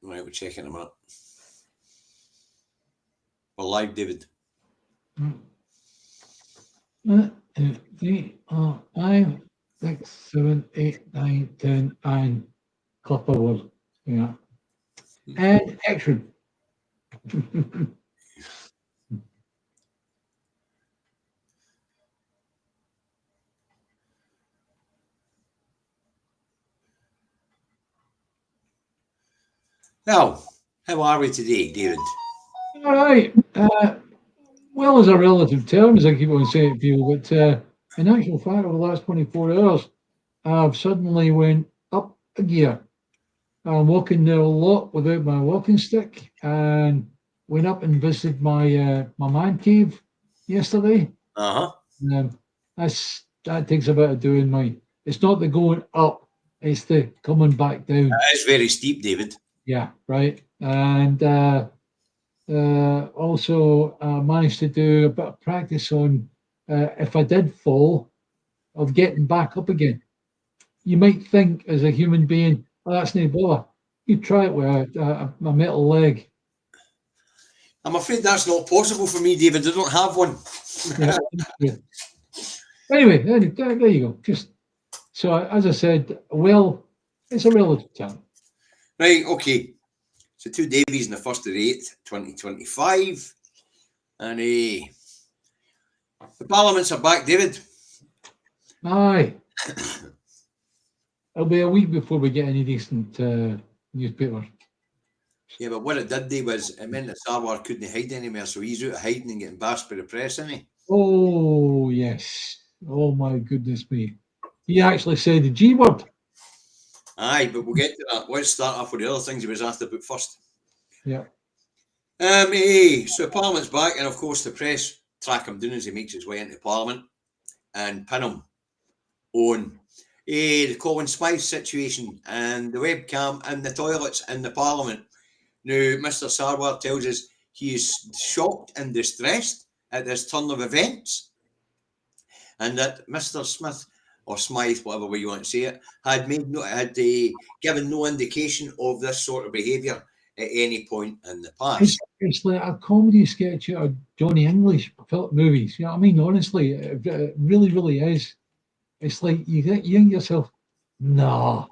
Right, we'll check in a minute. We're live, David. 1, 2, 3, 4, 5, 6, 7, 8, 9, 10, and clip a word. Yeah. And action. Now, how are we today, David? All right. Well, as a relative term, as I keep on saying to people, but in actual fact, over the last 24 hours, I've suddenly went up a gear. I'm walking now a lot without my walking stick, and went up and visited my man cave yesterday. Uh-huh. That takes a bit of doing. It's not the going up; it's the coming back down. It is very steep, David. Yeah, right. And also managed to do a bit of practice on if I did fall, of getting back up again. You might think, as a human being, oh, that's no bother. You try it with a metal leg. I'm afraid that's not possible for me, David. I don't have one. Yeah. Anyway, there you go. Just so, as I said, well, it's a relative term. Right, okay. So Two Davies in the 1st of the 8th, 2025. And the Parliaments are back, David. Aye. It'll be a week before we get any decent newspapers. Yeah, but what it did do was it meant that Sarwar couldn't hide anymore, so he's out of hiding and getting bashed by the press, isn't he? Oh, yes. Oh, my goodness me. He actually said the G word. Aye, but we'll get to that. Let's start off with the other things he was asked about first. Yeah. So Parliament's back, and of course the press track him down as he makes his way into Parliament and pin him on the Colin Smythe situation and the webcam and the toilets in the Parliament. Now, Mr. Sarwar tells us he is shocked and distressed at this turn of events, and that Mr. Smith, or Smythe, whatever way you want to say it, had given no indication of this sort of behaviour at any point in the past. It's like a comedy sketch out of Johnny English movies. You know what I mean? Honestly, it really, really is. It's like you think yourself, nah,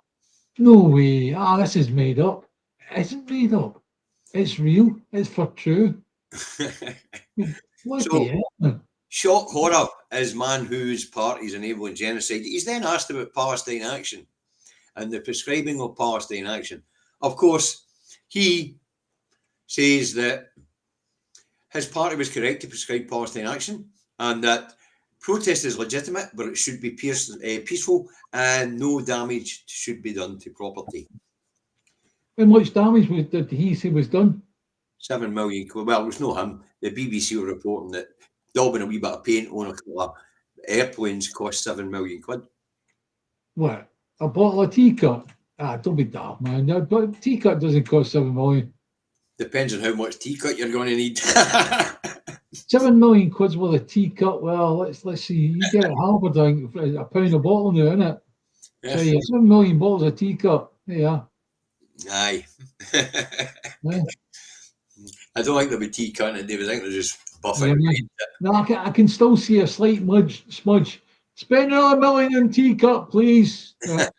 no way. This is made up. It isn't made up. It's real. It's for true. So, shock horror is man whose party is enabling genocide. He's then asked about Palestine Action and the prescribing of Palestine Action. Of course, he says that his party was correct to prescribe Palestine Action and that protest is legitimate, but it should be peaceful and no damage should be done to property. How much damage did he say was done? 7 million quid. Well, it was not him. The BBC were reporting that daubing a wee bit of paint on a couple of airplanes cost 7 million quid. What? A bottle of teacup? Don't be daft, man. But teacup doesn't cost 7 million. Depends on how much teacup you're going to need. 7 million quid's worth of teacup. Well, let's see. You get it Halberdine for a pound a bottle now, innit? Yeah. So yeah, 7 million bottles of teacup. Yeah. Aye. Yeah. I don't think there'll be teacup in it, David. I think they're just buffing. Yeah, no, I can still see a slight smudge. Spend another million in teacup, please. Yeah.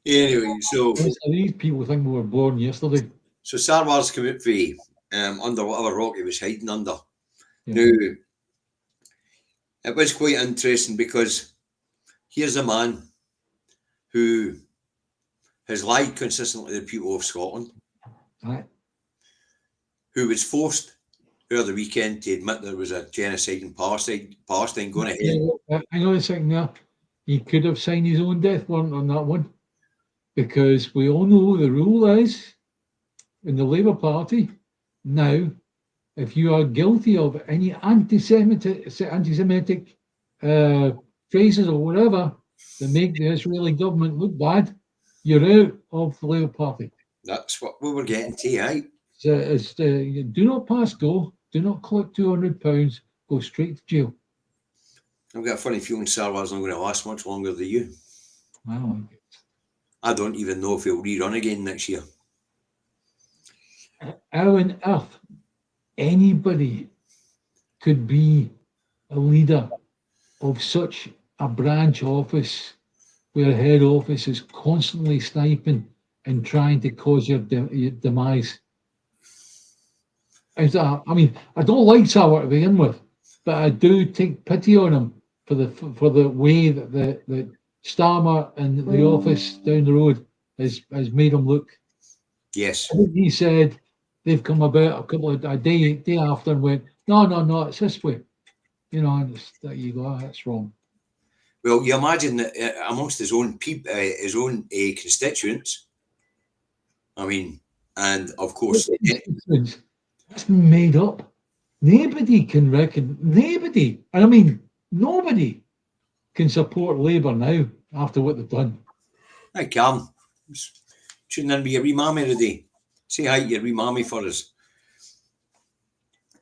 Anyway, so these people think we were born yesterday. So Sarwar's come out for under whatever rock he was hiding under. Yeah. Now, it was quite interesting because here's a man who has lied consistently to the people of Scotland, right, who was forced over the weekend to admit there was a genocide in Palestine going ahead. Hang on a second there. He could have signed his own death warrant on that one, because we all know the rule is in the Labour Party now, if you are guilty of any anti-Semitic phrases or whatever that make the Israeli government look bad, you're out of the Labour Party. That's what we were getting to, right? Do not pass go, do not collect £200, go straight to jail. I've got a funny feeling Sarwar's not going to last much longer than you. I don't like it. I don't even know if he'll rerun again next year. How on earth anybody could be a leader of such a branch office where head office is constantly sniping and trying to cause your demise? I mean, I don't like Sauer to begin with, but I do take pity on him for the way that the Starmer and the office down the road has made him look. Yes. I think he said they've come about a day after and went, no, it's this way. You know, and that you go, that's wrong. Well, you imagine that amongst his own people, his own constituents. I mean, and of course, that's made up. Nobody can reckon. Nobody, and I mean nobody, can support Labour now after what they've done. I can. Tune in with your wee mammy today. Say hi to your wee mammy for us.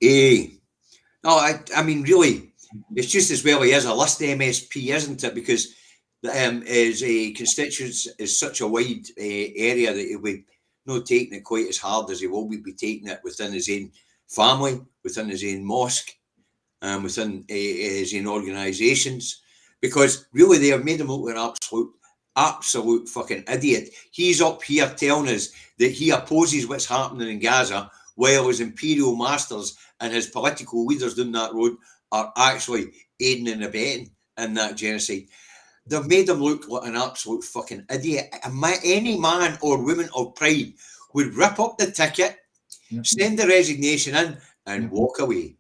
No, I mean, really, it's just as well he is a list MSP, isn't it? Because his constituents is such a wide area that he'll be not taking it quite as hard as he will be taking it within his own family, within his own mosque, and within his own organisations. Because really, they have made him look like an absolute fucking idiot. He's up here telling us that he opposes what's happening in Gaza, while his imperial masters and his political leaders down that road are actually aiding and abetting in that genocide. They've made him look like an absolute fucking idiot. Any man or woman of pride would rip up the ticket, send the resignation in, and walk away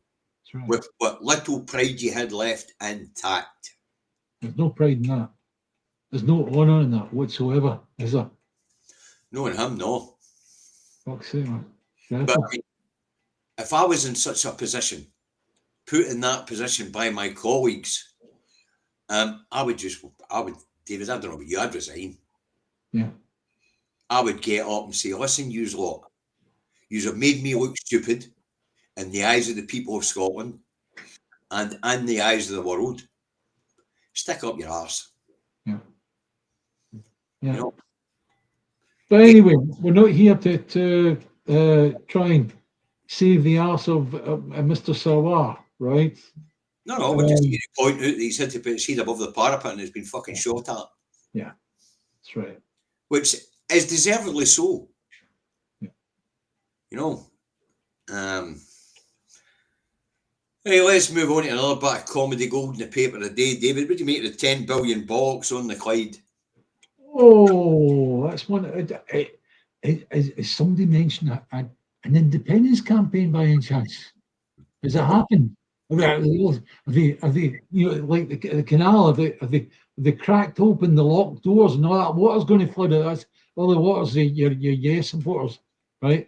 with what little pride you had left intact. There's no pride in that. There's no honour in that whatsoever, is there? No, in him, no. Fuck's sake, man. But I mean, if I was in such a position, put in that position by my colleagues, David, I don't know about you, I'd resign. Yeah. I would get up and say, listen, yous lot, yous have made me look stupid in the eyes of the people of Scotland and in the eyes of the world. Stick up your arse. Yeah. Yeah. You know? But anyway, we're not here to try and save the arse of Mr. Sawar, right? No, we're just here to point out that he's had to put his head above the parapet and has been fucking shot at. Yeah, that's right. Which is deservedly so. Yeah. You know. Hey, let's move on to another bit of comedy gold in the paper today. David, what do you make of the 10 billion bollocks on the Clyde? Oh, that's one. Is somebody mentioned an independence campaign by any chance? Has it happened? Have they, you know, like the canal, have they cracked open the locked doors and all that water's going to flood it? That's all the water's your yes supporters, right?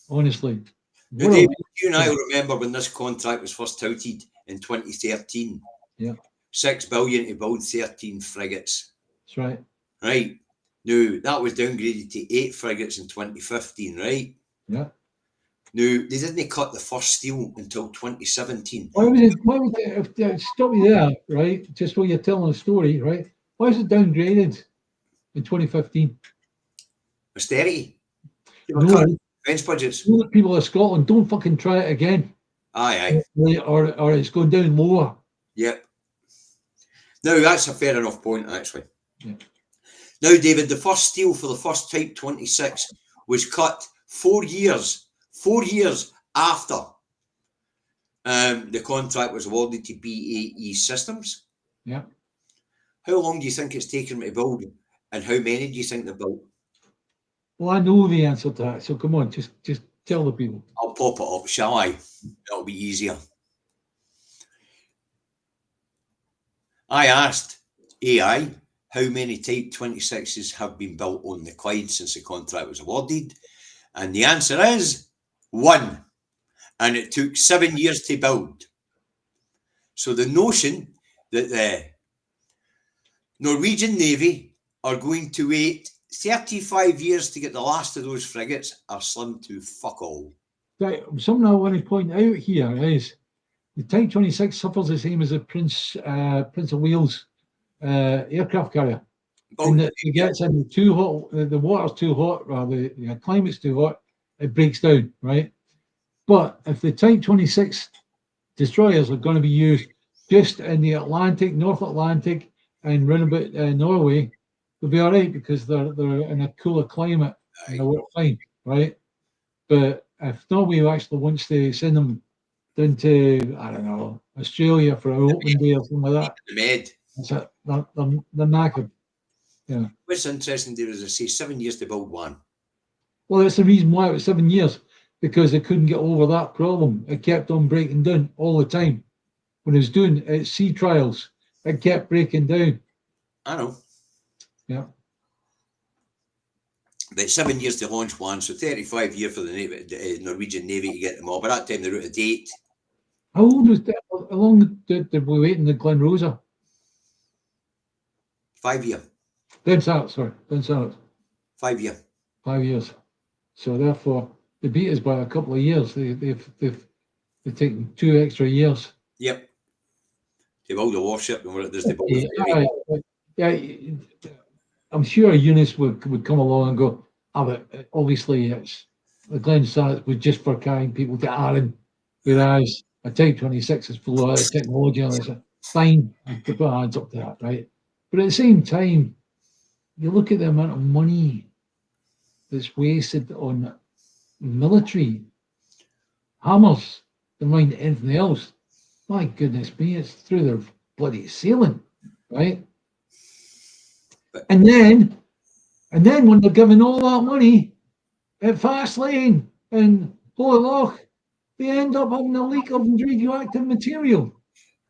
Honestly. Now, David, you and I will remember when this contract was first touted in 2013. Yeah. 6 billion to build 13 frigates. That's right. Right. Now, that was downgraded to 8 frigates in 2015, right? Yeah. Now, they didn't cut the first steel until 2017. Why was it, stop you there, right? Just while you're telling the story, right? Why was it downgraded in 2015? Austerity. No, defence budgets. People of Scotland, don't fucking try it again. Aye. Or it's going down lower. Yep. Now, that's a fair enough point, actually. Yeah. Now, David, the first steel for the first Type 26 was cut 4 years after the contract was awarded to BAE Systems. Yeah. How long do you think it's taken them to build, and how many do you think they built? Well, I know the answer to that, so come on, just tell the people. I'll pop it up, shall I? That'll be easier. I asked AI how many Type 26s have been built on the Clyde since the contract was awarded, and the answer is 1, and it took 7 years to build. So the notion that the Norwegian Navy are going to wait 35 years to get the last of those frigates are slim to fuck all. Right, something I want to point out here is the Type 26 suffers the same as the Prince of Wales aircraft carrier. and it gets in too hot, the water's too hot, rather, the climate's too hot, it breaks down, right? But if the Type 26 destroyers are going to be used just in the Atlantic, North Atlantic, and round about Norway, they'll be all right because they're in a cooler climate and they work fine, right? But if Norway actually wants to send them down to, I don't know, Australia for an open day or something like that, The Med. that's it. They're knackered. Yeah. What's interesting there is I say 7 years to build one. Well, that's the reason why it was 7 years, because they couldn't get over that problem. It kept on breaking down all the time. When it was doing its sea trials, it kept breaking down. I know. Yeah. But 7 years to launch one, so 35 years for the Norwegian Navy to get them all. By that time, they're out of date. How old was that? How long did we wait in the Glen Rosa? 5 year. Ben Sarrett. 5 year. 5 years. So therefore, they beat us by a couple of years. They've taken 2 extra years. Yep. They build a warship and there's the build. Yeah, I'm sure Eunice would come along and go, but obviously it's the Glen Sarrett was just for carrying people to Arran, whereas a Type 26 is full of technology and it's fine to put our hands up to that, right? But at the same time, you look at the amount of money that's wasted on military hammers than mind anything else. My goodness me, it's through their bloody ceiling, right? And then when they're giving all that money at Fast Lane and Holy Loch, they end up having a leak of radioactive material,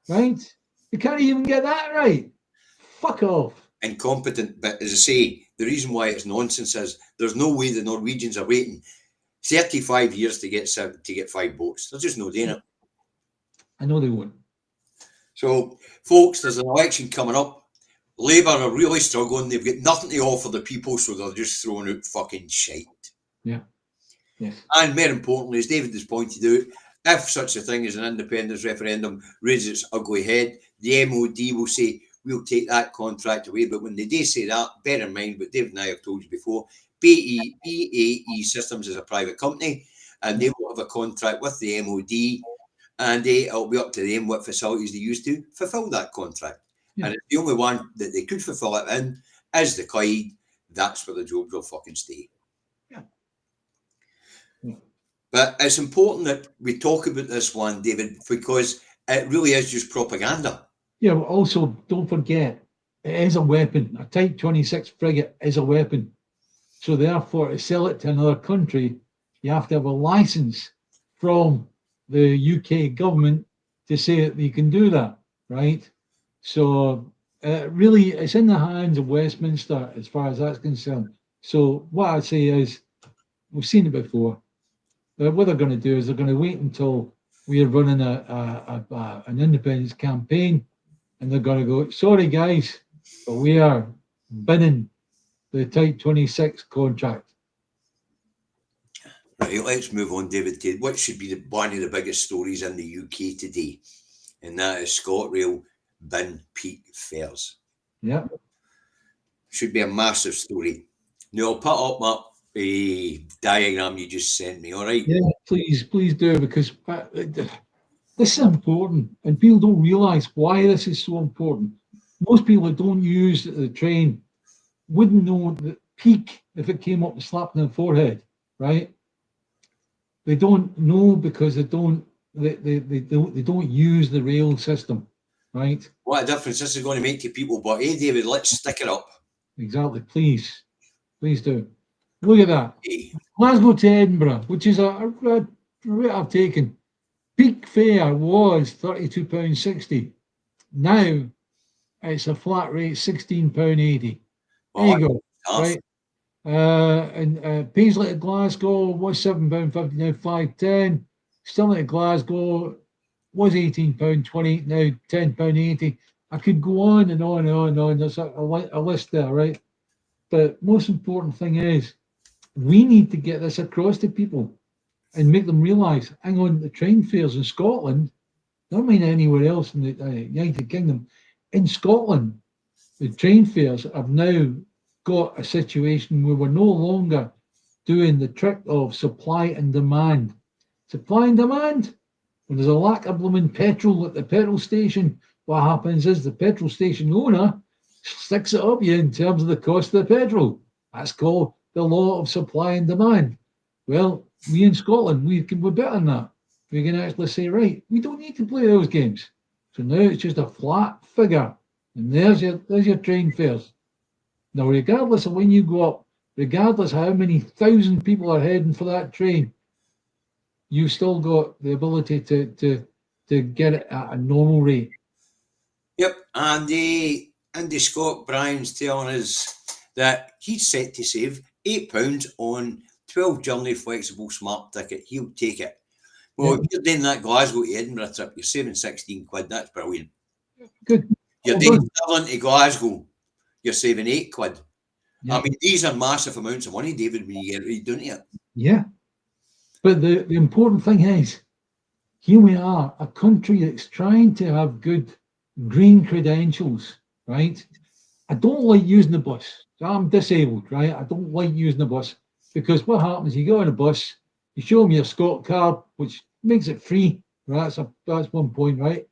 right? They can't even get that right. Fuck off. Incompetent, but as I say, the reason why it's nonsense is there's no way the Norwegians are waiting 35 years to get 5 boats. They're just not doing it. I know they won't. So, folks, there's an election coming up. Labour are really struggling. They've got nothing to offer the people, so they're just throwing out fucking shite. Yeah. Yes. And more importantly, as David has pointed out, if such a thing as an independence referendum raises its ugly head, the MOD will say, we'll take that contract away. But when they do say that, bear in mind what David and I have told you before, BAE Systems is a private company, and they will have a contract with the MOD, and it'll be up to them what facilities they use to fulfil that contract. Yeah. And it's the only one that they could fulfill it in is the Clyde. That's where the jobs will fucking stay. Yeah. But it's important that we talk about this one, David, because it really is just propaganda. Yeah, but also don't forget, it is a weapon. A Type 26 frigate is a weapon. So therefore, to sell it to another country, you have to have a license from the UK government to say that you can do that, right? So really, it's in the hands of Westminster as far as that's concerned. So what I'd say is, we've seen it before. What they're going to do is they're going to wait until we are running an independence campaign, and they're going to go, sorry guys, but we are binning the Type 26 contract. Right, let's move on, David, to what should be one of the biggest stories in the UK today, and that is ScotRail bin peak fares. Yeah. Should be a massive story. Now, I'll put up a diagram you just sent me, all right? Yeah, please do, because this is important, and people don't realise why this is so important. Most people that don't use the train wouldn't know that peak if it came up and slapped in the forehead, right? They don't know because they don't use the rail system, right? What a difference this is going to make to people. But hey, David, let's stick it up. Exactly. Please do. Look at that. Hey. Glasgow to Edinburgh, which is a route I've taken. Peak fare was £32.60. Now it's a flat rate £16.80. There you go. Right. And Paisley to Glasgow was £7.50, now £5.10. Stirling to Glasgow was £18.20, now £10.80. I could go on and on and on and on. There's a list there, right? But most important thing is, we need to get this across to people and make them realise, hang on, the train fares in Scotland, not mean anywhere else in the United Kingdom, in Scotland, the train fares have now got a situation where we're no longer doing the trick of supply and demand. Supply and demand, when there's a lack of blooming petrol at the petrol station, what happens is the petrol station owner sticks it up you in terms of the cost of the petrol. That's called the law of supply and demand. Well, we in Scotland, we're better than that. We can actually say, right, we don't need to play those games. So now it's just a flat figure. And there's your train fares. Now, regardless of when you go up, regardless of how many thousand people are heading for that train, you've still got the ability to get it at a normal rate. Yep, Andy Scott Bryan's telling us that he's set to save £8 on 12 journey flexible smart ticket. He'll take it. Well, if you're doing that Glasgow to Edinburgh trip, you're saving 16 quid. That's brilliant. Good. You're doing Dublin to Glasgow, you're saving 8 quid. Yeah. I mean, these are massive amounts of money, David, when you get right down to it. Yeah. But the important thing is, here we are, a country that's trying to have good green credentials, right? I don't like using the bus. I'm disabled, right? I don't like using the bus because what happens, you go on a bus, you show them your Scot card, which makes it free, right? That's one point, right?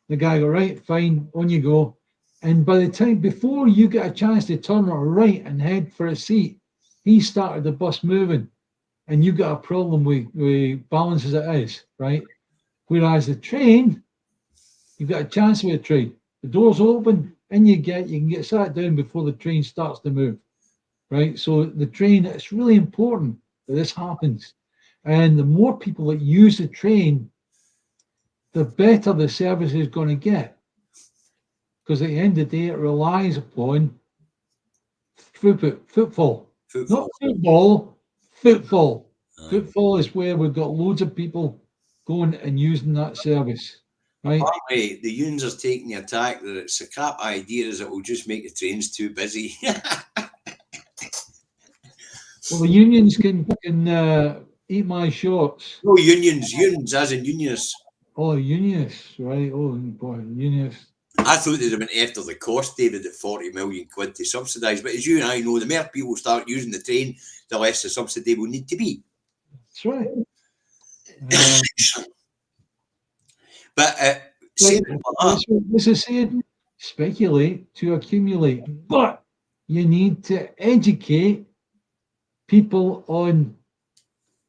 The guy go, right, fine, on you go. And by the time, before you get a chance to turn right and head for a seat, he started the bus moving. And you've got a problem with balance as it is, right? Whereas the train, you've got a chance with a train. The doors open and you can get sat down before the train starts to move, right? So the train, it's really important that this happens. And the more people that use the train, the better the service is going to get. Because at the end of the day, it relies upon footfall. Not football, footfall. Footfall is where we've got loads of people going and using that service. Right? Apparently, the unions are taking the attack that it's a crap idea as it will just make the trains too busy. Well, the unions can eat my shorts. No, unions as in unionists. Oh, unionists, right? Oh, boy, unionists. I thought they'd have been after the cost, David, at 40 million quid to subsidise. But as you and I know, the more people start using the train, the less the subsidy will need to be. That's right. But this is saying speculate to accumulate. But you need to educate people on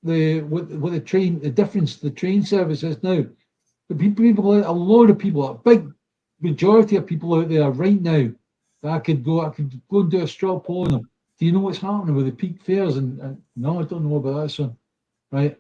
what the train, the difference the train service is now. The people, a lot of people, a big majority of people out there right now that I could go and do a straw poll on them. Do you know what's happening with the peak fares? And no, I don't know about that, son. Right?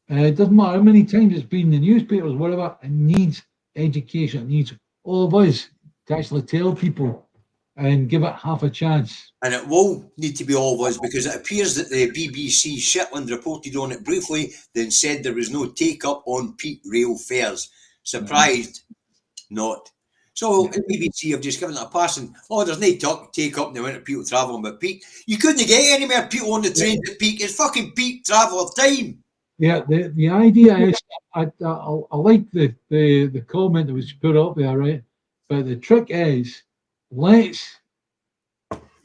It doesn't matter how many times it's been in the newspapers, whatever. It needs education. It needs all of us to actually tell people and give it half a chance. And it will need to be all of us because it appears that the BBC Shetland reported on it briefly, then said there was no take-up on peak rail fares. Surprised? Not. So the BBC have just given it a pass and, there's no take-up in the amount of people travelling by peak. You couldn't get any more people on the train at peak. It's fucking peak traveller time. Yeah, the idea is, I like the comment that was put up there, right? But the trick is, let's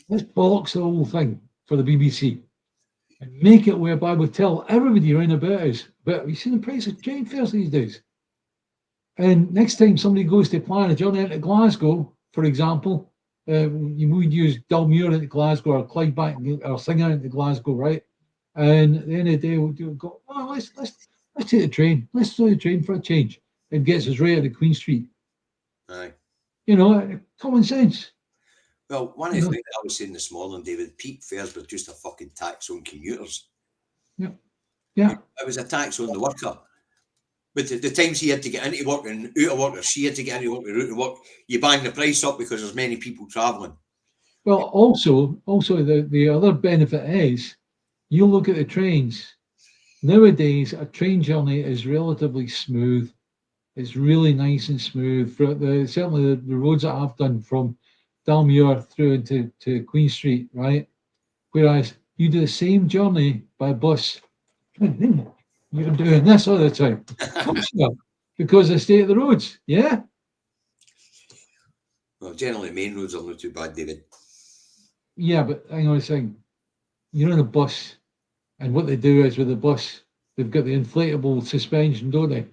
bollocks the whole thing for the BBC and make it whereby we tell everybody around about us. But you see the price of train fares these days. And next time somebody goes to plan a journey into Glasgow, for example, you would use Dalmuir into Glasgow or Clydebank or Singer into Glasgow, right? And at the end of the day, we'll go, let's take the train. Let's do the train for a change. It gets us right out of Queen Street. Aye. You know, common sense. Well, one of the things I was saying this morning, David, peak fares were just a fucking tax on commuters. Yeah. Yeah. It was a tax on the worker. But the times he had to get into work and out of work, or she had to get into work and out of work, you bang the price up because there's many people travelling. Well, also the other benefit is, you look at the trains. Nowadays, a train journey is relatively smooth. It's really nice and smooth. Certainly the roads that I've done from Dalmuir through into Queen Street, right? Whereas you do the same journey by bus, you're doing this all the time. Because of the state of the roads, yeah? Well, generally main roads are not too bad, David. Yeah, but hang on a second. You're on a bus, and what they do is with the bus, they've got the inflatable suspension, don't they?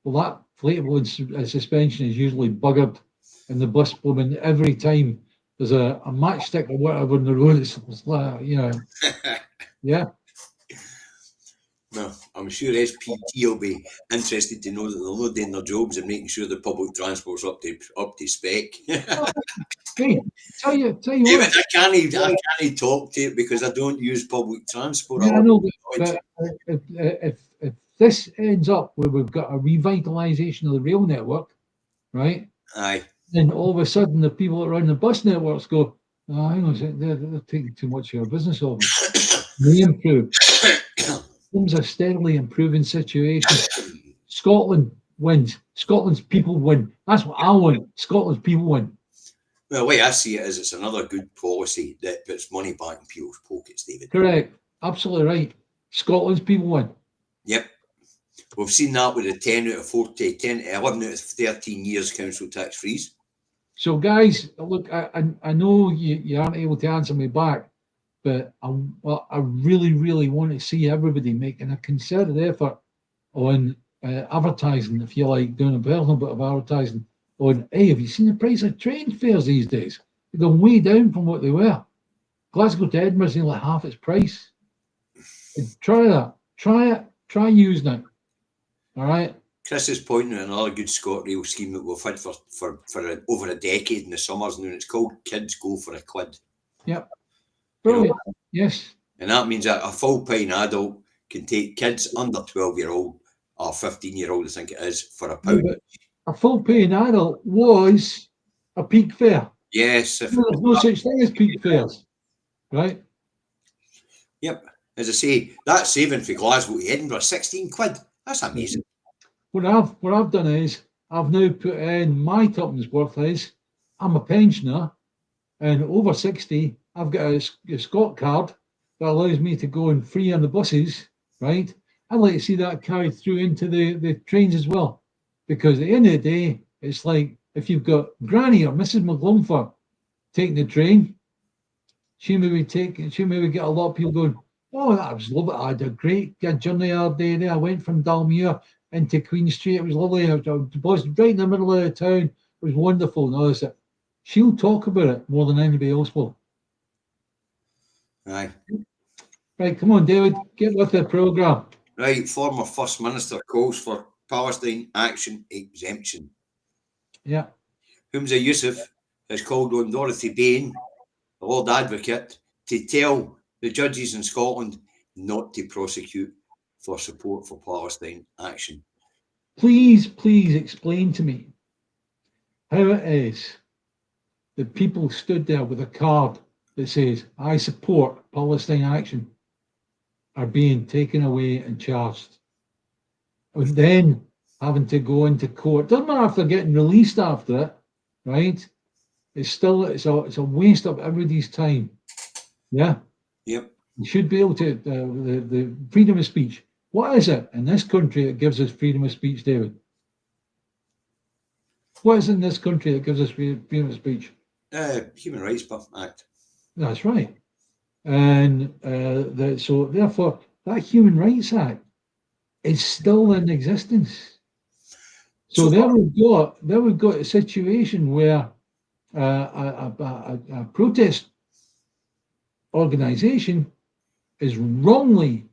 Well, that inflatable suspension is usually buggered in the bus blooming every time there's a matchstick or whatever on the road. It's like, yeah. Well, I'm sure SPT will be interested to know that they're not doing their jobs and making sure the public transport's up to spec. Hey, tell you David, what. I can't talk to it because I don't use public transport. Yeah, I know, but if this ends up where we've got a revitalisation of the rail network, right? Aye. Then all of a sudden the people around the bus networks go, oh, hang on a second, they're taking too much of our business over. They improve. Things are steadily improving situation. Scotland wins. Scotland's people win. That's what I want. Scotland's people win. Well, the way I see it is it's another good policy that puts money back in people's pockets, David. Correct. Absolutely right. Scotland's people win. Yep. We've seen that with the 10 out of 40, 10, 11 out of 13 years council tax freeze. So, guys, look, I know you aren't able to answer me back, but I really, really want to see everybody making a concerted effort on advertising, if you like, doing a personal bit of advertising on, hey, have you seen the price of train fares these days? They're going way down from what they were. Glasgow to Edinburgh's nearly half its price. Try that. Try it. Try using it. All right. Chris is pointing at another good ScotRail scheme that we've had for over a decade in the summers now, and it's called Kids Go for a Quid. Yep. Brilliant. Yes. And that means that a full-paying adult can take kids under 12-year-old or 15-year-old, I think it is, for £1. Yeah, a full-paying adult was a peak fare. Yes. There's no such thing as peak fares, right? Yep. As I say, that saving for Glasgow to Edinburgh, 16 quid. That's amazing. What I've done is I've now put in my tuppence worth is I'm a pensioner and over 60, I've got a Scot card that allows me to go in free on the buses, right? I'd like to see that carried through into the trains as well. Because at the end of the day, it's like if you've got Granny or Mrs. McGlumford taking the train, she maybe get a lot of people going, oh, that was lovely. I had a great journey all day there. I went from Dalmuir into Queen Street. It was lovely. I was right in the middle of the town. It was wonderful. And all this. She'll talk about it more than anybody else will. Aye. Right, come on, David, get with the programme. Right, former First Minister calls for Palestine action exemption. Yeah. Humza Yousaf has called on Dorothy Bain, the Lord Advocate, to tell the judges in Scotland not to prosecute for support for Palestine action. Please explain to me how it is that people stood there with a card that says, I support Palestine action, are being taken away and charged. And then having to go into court. Doesn't matter if they're getting released after it, right? It's a waste of everybody's time. Yeah? Yep. You should be able to, the freedom of speech. What is it in this country that gives us freedom of speech, David? What is it in this country that gives us freedom of speech? Human Rights Act. That's right. And so therefore, that Human Rights Act is still in existence. So there we've got a situation where a protest organisation is wrongly,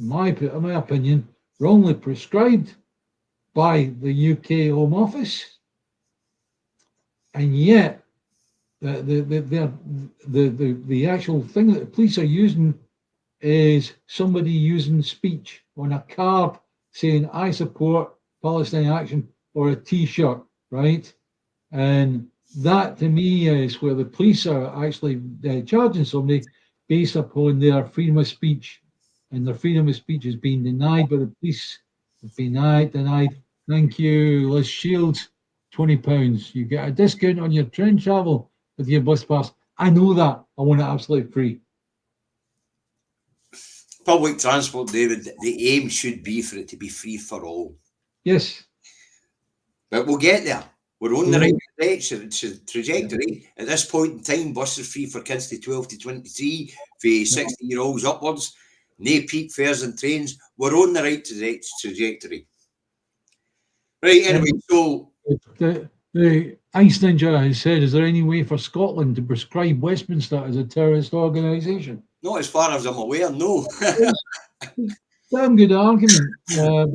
in my opinion, wrongly prescribed by the UK Home Office, and yet the actual thing that the police are using is somebody using speech on a card saying I support Palestine action or a T-shirt, right? And that to me is where the police are actually charging somebody based upon their freedom of speech, and their freedom of speech is being denied by the police. Denied. Thank you. Les Shields, £20. You get a discount on your train travel with your bus pass. I know that. I want it absolutely free. Public transport, David, the aim should be for it to be free for all. Yes. But we'll get there. We're on the right trajectory. At this point in time, buses free for kids to 12 to 23, for 60-year-olds upwards, no peak fares and trains. We're on the right trajectory. Right, anyway, so... The Ice Ninja has said, is there any way for Scotland to prescribe Westminster as a terrorist organisation? Not as far as I'm aware, no. Damn good argument. But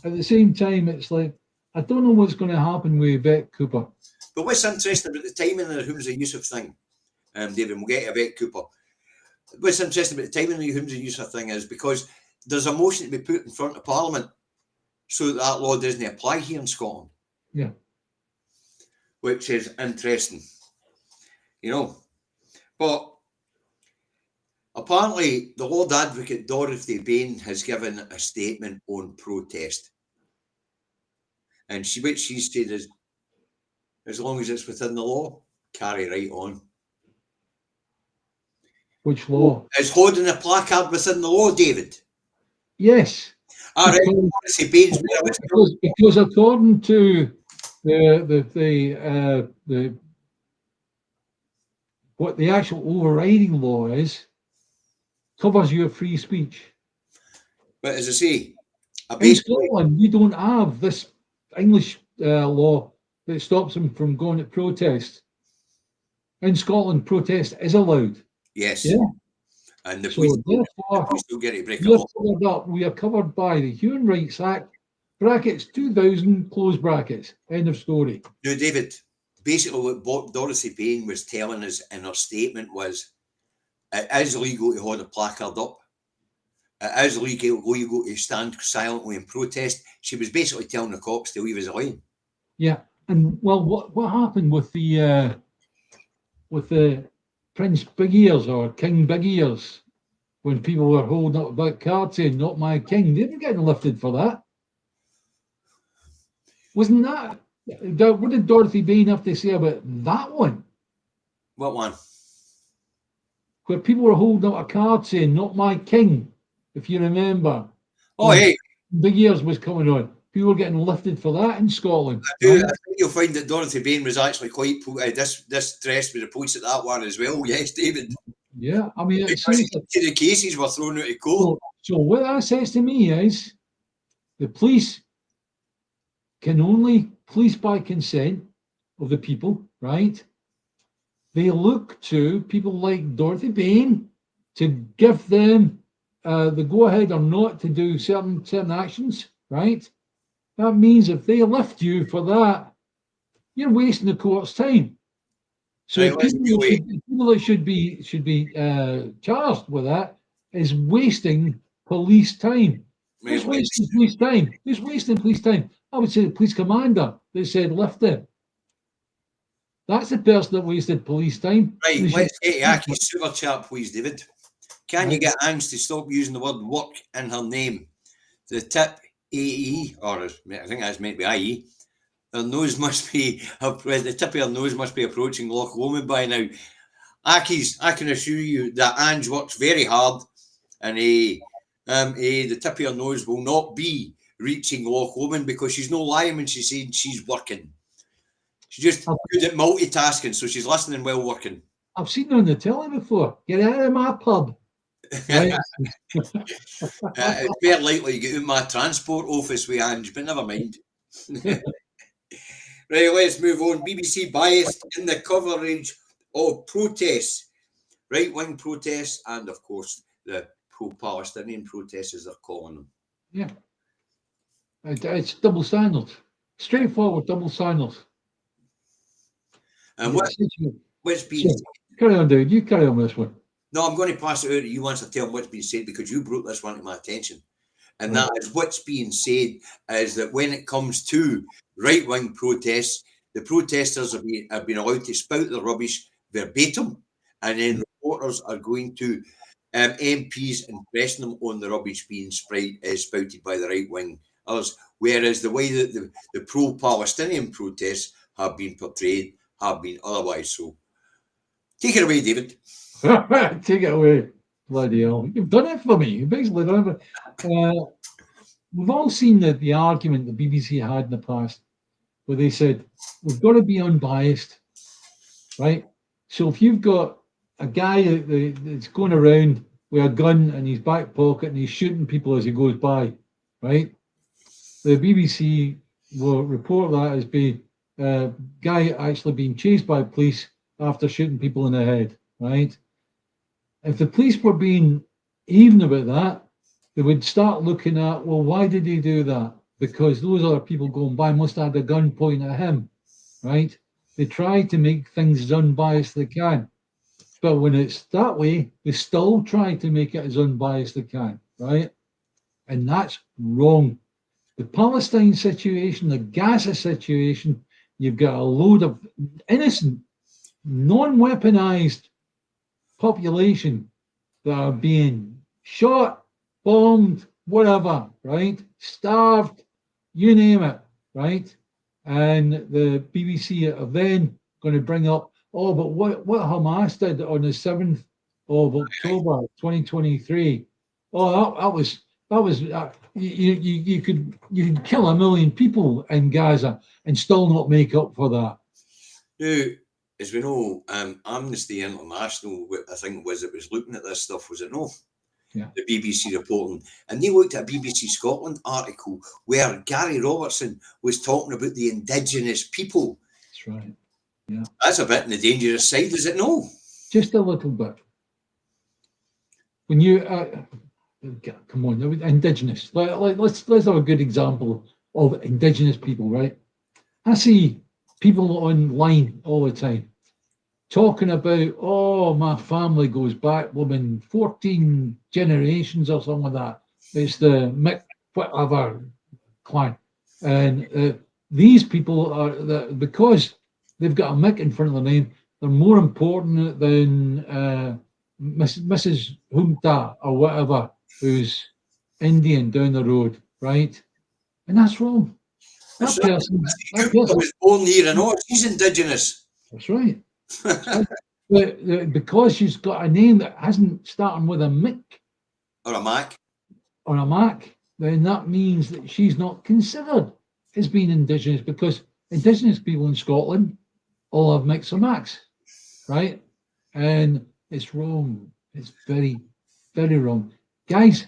at the same time, it's like, I don't know what's going to happen with Yvette Cooper. But what's interesting about the timing of the Whom's a Yusuf thing, David, we'll get to Yvette Cooper. What's interesting about the timing of the Whom's a Yusuf thing is because there's a motion to be put in front of Parliament so that law doesn't apply here in Scotland. Yeah. Which is interesting, you know. But apparently, the Lord Advocate Dorothy Bain has given a statement on protest. And what she said is, as long as it's within the law, carry right on. Which law? Is holding a placard within the law, David? Yes. All right. Because according to what the actual overriding law is, covers your free speech. But as I say, in Scotland, we don't have this English law that stops them from going to protest. In Scotland, protest is allowed. Yes. Yeah. And the police still get to break we are covered by the Human Rights Act, brackets 2000, close brackets, end of story. No, David, basically what Dorothy Bain was telling us in her statement was, it is legal to hold a placard up. It is legal to stand silently and protest. She was basically telling the cops to leave us alone. Yeah, and well, what happened with the Prince Big Ears or King Big Ears when people were holding up about cards saying "Not my king"? They were getting lifted for that. Wasn't that? What did Dorothy Bain have to say about that one? What one? Where people were holding up a card saying "Not my king," if you remember. Oh, hey. Big Ears was coming on. People were getting lifted for that in Scotland. I think you'll find that Dorothy Bain was actually quite distressed with the police at that one as well. Yes, David. Yeah, I mean, the cases were thrown out of court. So what that says to me is the police can only police by consent of the people, right? They look to people like Dorothy Bain to give them the go-ahead or not to do certain actions, right? That means if they lift you for that, you're wasting the court's time. So people that should be charged with that is wasting police time. Who's wasting police time? Who's wasting police time? I would say the police commander that said lift it. That's the person that wasted police time. Right, let's get Aki's super chat, please, David. Can you get Ange to stop using the word work in her name? The tip AE, or I think that's meant to be IE, her nose must be, the tip of her nose must be approaching Loch Lomond by now. Aki's, I can assure you that Ange works very hard, and the tip of her nose will not be reaching Loch Lomond because she's no lying when she's saying she's working. She's just good at multitasking, so she's listening while working. I've seen her on the telly before. Get out of my pub. Right? It's very likely you get in my transport office with Ange, but never mind. Right, let's move on. BBC biased in the coverage of protests, right-wing protests, and of course the pro-Palestinian protests, as they're calling them. Yeah, it's double standards, straightforward double standards. And what's been carry on, dude. You carry on with this one. No, I'm going to pass it out to you once I tell them what's been said because you brought this one to my attention. And that is what's being said is that when it comes to right-wing protests, the protesters have been allowed to spout their rubbish verbatim, and then reporters are going to MPs and pressing them on the rubbish being spouted by the right-wing others, whereas the way that the pro-Palestinian protests have been portrayed have been otherwise. So take it away, David. Take it away. Bloody hell. You've done it for me. You've basically done it. We've all seen the argument the BBC had in the past where they said, we've got to be unbiased, right? So if you've got a guy that's going around with a gun in his back pocket and he's shooting people as he goes by, right? The BBC will report that as being a guy actually being chased by police after shooting people in the head, right? If the police were being even about that, they would start looking at, well, why did he do that? Because those other people going by must have had a gun pointing at him, right? They try to make things as unbiased as they can. But when it's that way, they still try to make it as unbiased as they can, right? And that's wrong. The Palestine situation, the Gaza situation, you've got a load of innocent, non-weaponized population that are being shot, bombed, whatever, right? Starved, you name it, right? And the BBC are then going to bring up, oh, but what Hamas did on the 7th of October 2023, oh, that was you could kill 1 million people in Gaza and still not make up for that. Now, as we know, Amnesty International, I think it was looking at this stuff, was it no? Yeah. The BBC reporting, and they looked at a BBC Scotland article where Gary Robertson was talking about the indigenous people. That's right. Yeah. That's a bit on the dangerous side, is it no? Just a little bit. When you come on, indigenous. Let's have a good example of indigenous people, right? I see people online all the time talking about, oh, my family goes back, 14 generations or something like that. It's the Mick whatever clan. And these people are, because they've got a Mick in front of their name, they're more important than Mrs. Humta or whatever, who's Indian down the road, right? And that's wrong. That person was born here and all, she's indigenous. That's right. But because she's got a name that hasn't started with a Mick or a Mac, then that means that she's not considered as being indigenous, because indigenous people in Scotland all have Micks or Macs, right? And it's wrong. It's very, very wrong. Guys,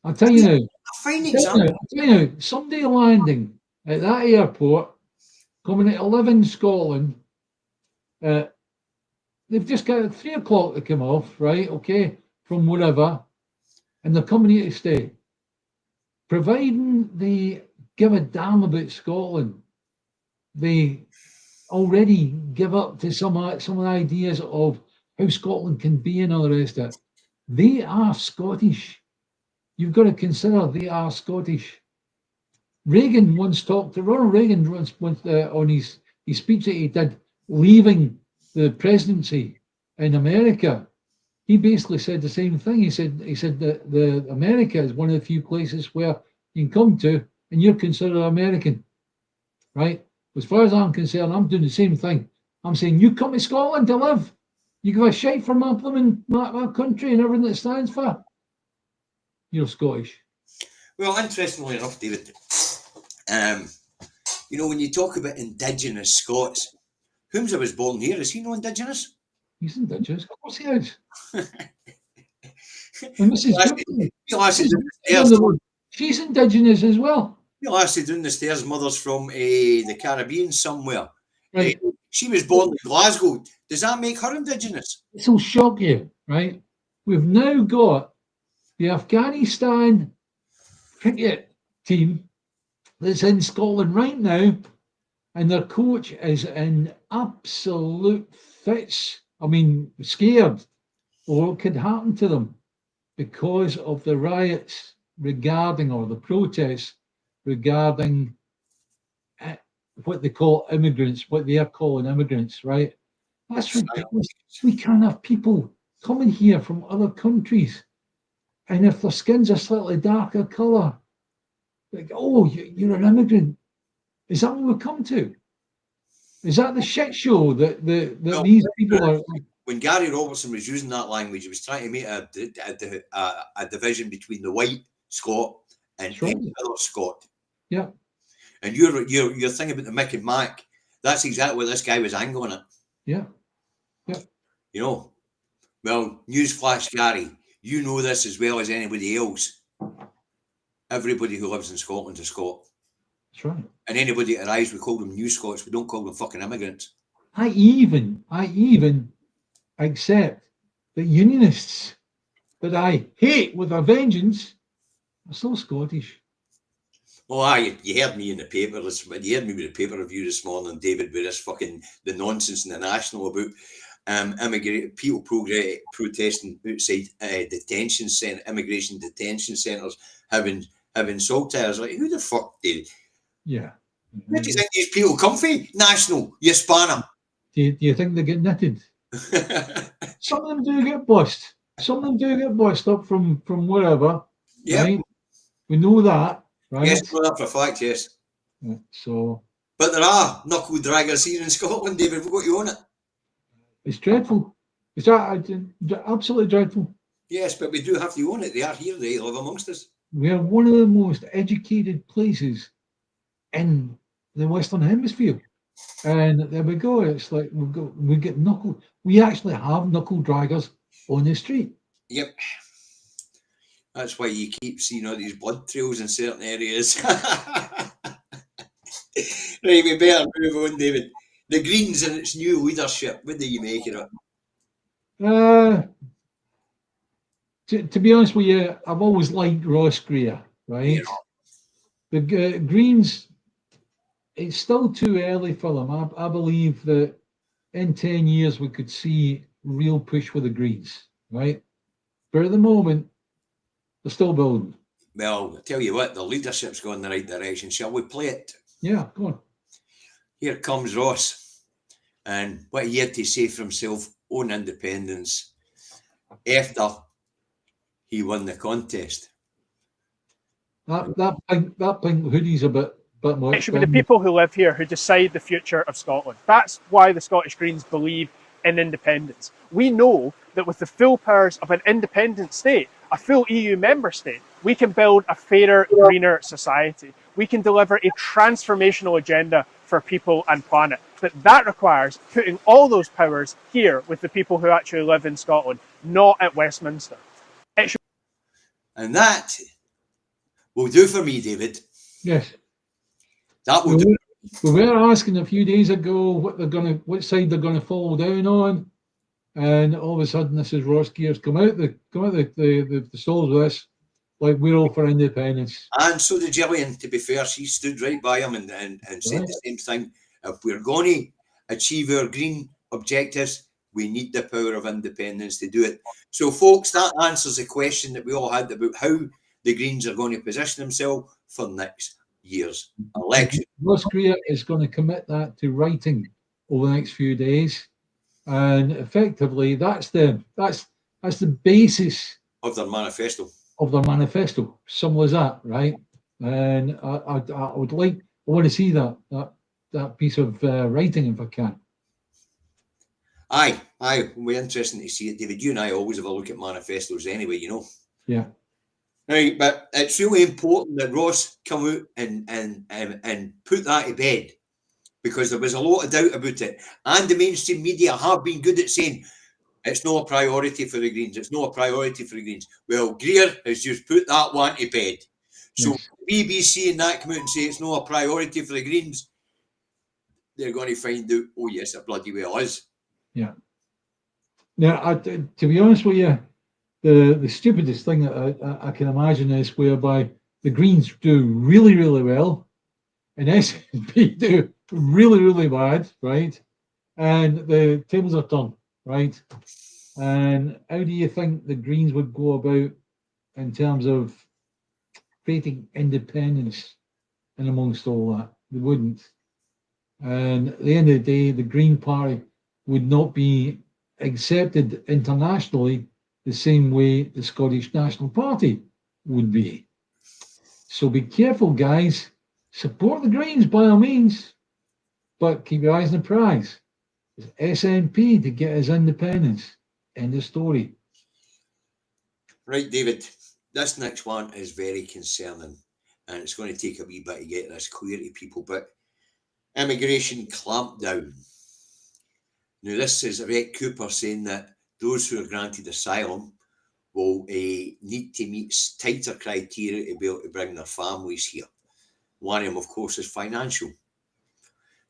I'll tell you now. A fine example. I'll tell you now, somebody landing at that airport, coming to live in Scotland, they've just got at 3 o'clock to come off, right? Okay, from wherever, and they're coming here to stay. Providing they give a damn about Scotland, they already give up to some of the ideas of how Scotland can be and all the rest of it. They are Scottish. You've got to consider they are Scottish. Reagan once talked to Ronald Reagan once on his speech that he did leaving the presidency in America. He basically said the same thing. He said that the America is one of the few places where you can come to and you're considered American, right? As far as I'm concerned, I'm doing the same thing. I'm saying you come to Scotland to live. You give a shite for my country and everything it stands for. You're Scottish. Well, interestingly enough, David, you know, when you talk about indigenous Scots, Whomsa was born here, is he no indigenous? He's indigenous, of course he is. And she's indigenous as well. You lassie down the stairs, mother's from the Caribbean somewhere. Right. She was born in Glasgow. Does that make her indigenous? This will shock you, right? We've now got the Afghanistan cricket team that's in Scotland right now, and their coach is in absolute fits. I mean, scared of what could happen to them because of the riots regarding, or the protests regarding what they call immigrants, what they are calling immigrants, right? That's ridiculous. We can't have people coming here from other countries, and if their skin's a slightly darker colour, like, oh, you're an immigrant. Is that what we've come to? Is that the shit show that these people are? When Gary Robertson was using that language, he was trying to make a division between the white Scot and the other Scot. Yeah. And your thing about the Mick and Mac, that's exactly what this guy was angling at. Yeah. You know, well, newsflash, Gary, you know this as well as anybody else. Everybody who lives in Scotland is Scot. That's right. And anybody that arrives, we call them New Scots. We don't call them fucking immigrants. I even accept that unionists that I hate with a vengeance are still Scottish. Oh, aye, you heard me in the paper. You heard me with the paper review this morning, David, with this fucking the nonsense in the National about people protesting outside detention centre, immigration detention centres, having saltires. Like, who the fuck did? Yeah. Where do you think these people come from? National, you spanner. Do you think they get knitted? Some of them do get bust. Some of them do get bust up from wherever. Yeah, right? We know that, right? Yes, we know that for a fact. Yes. Yeah, so, but there are knuckle draggers here in Scotland, David. We've got you on it. It's dreadful. It's absolutely dreadful. Yes, but we do have to own it. They are here. They live amongst us. We are one of the most educated places in the Western Hemisphere. And there we go. It's like we actually have knuckle draggers on the street. Yep. That's why you keep seeing all these blood trails in certain areas. Right, we better move on, David. The Greens and its new leadership. What do you make of it? To be honest with you, I've always liked Ross Greer, right? Yeah. The Greens, it's still too early for them. I believe that in 10 years we could see real push for the Greens, right? But at the moment, they're still building. Well, I tell you what, the leadership's going in the right direction. Shall we play it? Yeah, go on. Here comes Ross. And what he had to say for himself on independence after he won the contest. That pink hoodie's a bit much. It should be the people who live here who decide the future of Scotland. That's why the Scottish Greens believe in independence. We know that with the full powers of an independent state, a full EU member state, we can build a fairer, greener society. We can deliver a transformational agenda for people and planet. But that requires putting all those powers here with the people who actually live in Scotland, not at Westminster. And that will do for me, David. Yes. That will do. We were asking a few days ago what side they're gonna fall down on, and all of a sudden this is Ross Greer's come out the stalls with us, like we're all for independence. And so did Gillian, to be fair. She stood right by him and said the same thing. If we're going to achieve our green objectives, we need the power of independence to do it. So, folks, that answers the question that we all had about how the Greens are going to position themselves for next year's election. Ross Greer is going to commit that to writing over the next few days, and effectively that's the basis of their manifesto. Simple as that, right? And I want to see that piece of writing if I can. Aye, it'll be interesting to see it, David. You and I always have a look at manifestos anyway, you know. Yeah. Right, but it's really important that Ross come out and put that to bed, because there was a lot of doubt about it. And the mainstream media have been good at saying it's not a priority for the Greens. It's not a priority for the Greens. Well, Greer has just put that one to bed. So yes. BBC and that come out and say it's not a priority for the Greens, they're going to find out, oh yes, it bloody well is. Yeah. Now, to be honest with you, the stupidest thing that I can imagine is whereby the Greens do really, really well, and SNP do really, really bad, right? And the tables are turned, right? And how do you think the Greens would go about in terms of creating independence in amongst all that? They wouldn't. And at the end of the day, the Green Party would not be accepted internationally the same way the Scottish National Party would be. So be careful, guys. Support the Greens by all means, but keep your eyes on the prize. It's SNP to get his independence. End of story. Right, David. This next one is very concerning. and it's going to take a wee bit to get this clear to people. But immigration clampdown. Now, this is Rhett Cooper saying that those who are granted asylum will need to meet tighter criteria to be able to bring their families here. One of them, of course, is financial,